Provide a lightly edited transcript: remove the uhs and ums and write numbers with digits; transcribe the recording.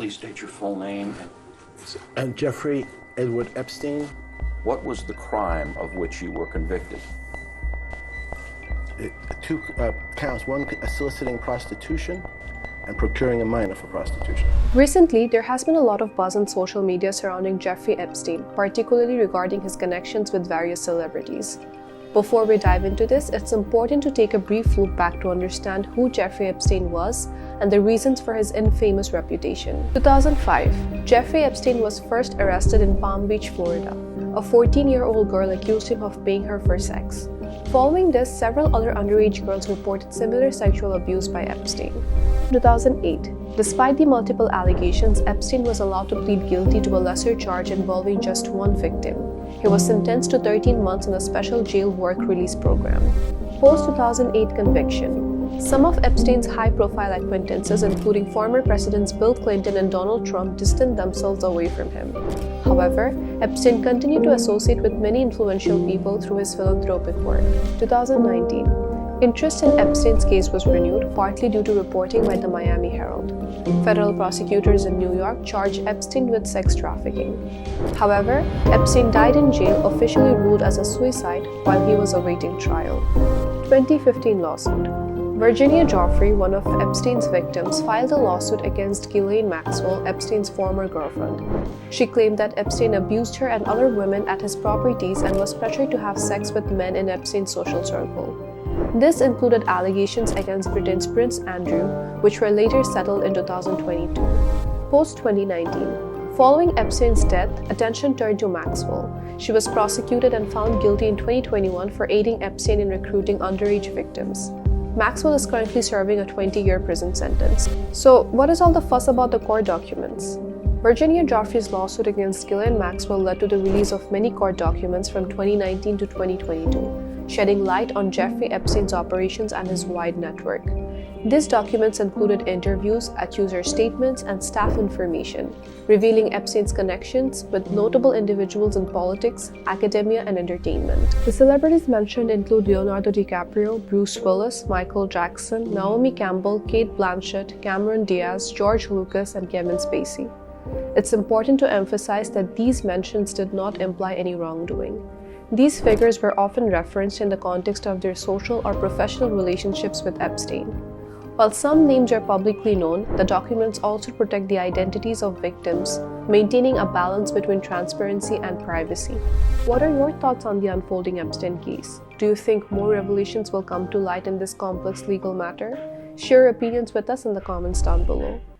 please state your full name? And Jeffrey Edward Epstein. What was the crime of which you were convicted? Two counts, one soliciting prostitution and procuring a minor for prostitution. Recently, there has been a lot of buzz on social media surrounding Jeffrey Epstein, particularly regarding his connections with various celebrities. Before we dive into this, it's important to take a brief look back to understand who Jeffrey Epstein was and the reasons for his infamous reputation. 2005, Jeffrey Epstein was first arrested in Palm Beach, Florida. A 14-year-old girl accused him of paying her for sex. Following this, several other underage girls reported similar sexual abuse by Epstein. 2008, despite the multiple allegations, Epstein was allowed to plead guilty to a lesser charge involving just one victim. He was sentenced to 13 months in a special jail work release program. Post-2008 conviction. Some of Epstein's high-profile acquaintances, including former Presidents Bill Clinton and Donald Trump, distanced themselves away from him. However, Epstein continued to associate with many influential people through his philanthropic work. 2019. Interest in Epstein's case was renewed, partly due to reporting by the Miami Herald. Federal prosecutors in New York charged Epstein with sex trafficking. However, Epstein died in jail, officially ruled as a suicide, while he was awaiting trial. 2015 lawsuit. Virginia Joffrey, one of Epstein's victims, filed a lawsuit against Ghislaine Maxwell, Epstein's former girlfriend. She claimed that Epstein abused her and other women at his properties and was pressured to have sex with men in Epstein's social circle. This included allegations against Britain's Prince Andrew, which were later settled in 2022. Post-2019. Following Epstein's death, attention turned to Maxwell. She was prosecuted and found guilty in 2021 for aiding Epstein in recruiting underage victims. Maxwell is currently serving a 20-year prison sentence. So, what is all the fuss about the court documents? Virginia Joffrey's lawsuit against Ghislaine Maxwell led to the release of many court documents from 2019 to 2022, shedding light on Jeffrey Epstein's operations and his wide network. These documents included interviews, accuser statements, and staff information, revealing Epstein's connections with notable individuals in politics, academia, and entertainment. The celebrities mentioned include Leonardo DiCaprio, Bruce Willis, Michael Jackson, Naomi Campbell, Cate Blanchett, Cameron Diaz, George Lucas, and Kevin Spacey. It's important to emphasize that these mentions did not imply any wrongdoing. These figures were often referenced in the context of their social or professional relationships with Epstein. While some names are publicly known, the documents also protect the identities of victims, maintaining a balance between transparency and privacy. What are your thoughts on the unfolding Epstein case? Do you think more revelations will come to light in this complex legal matter? Share your opinions with us in the comments down below.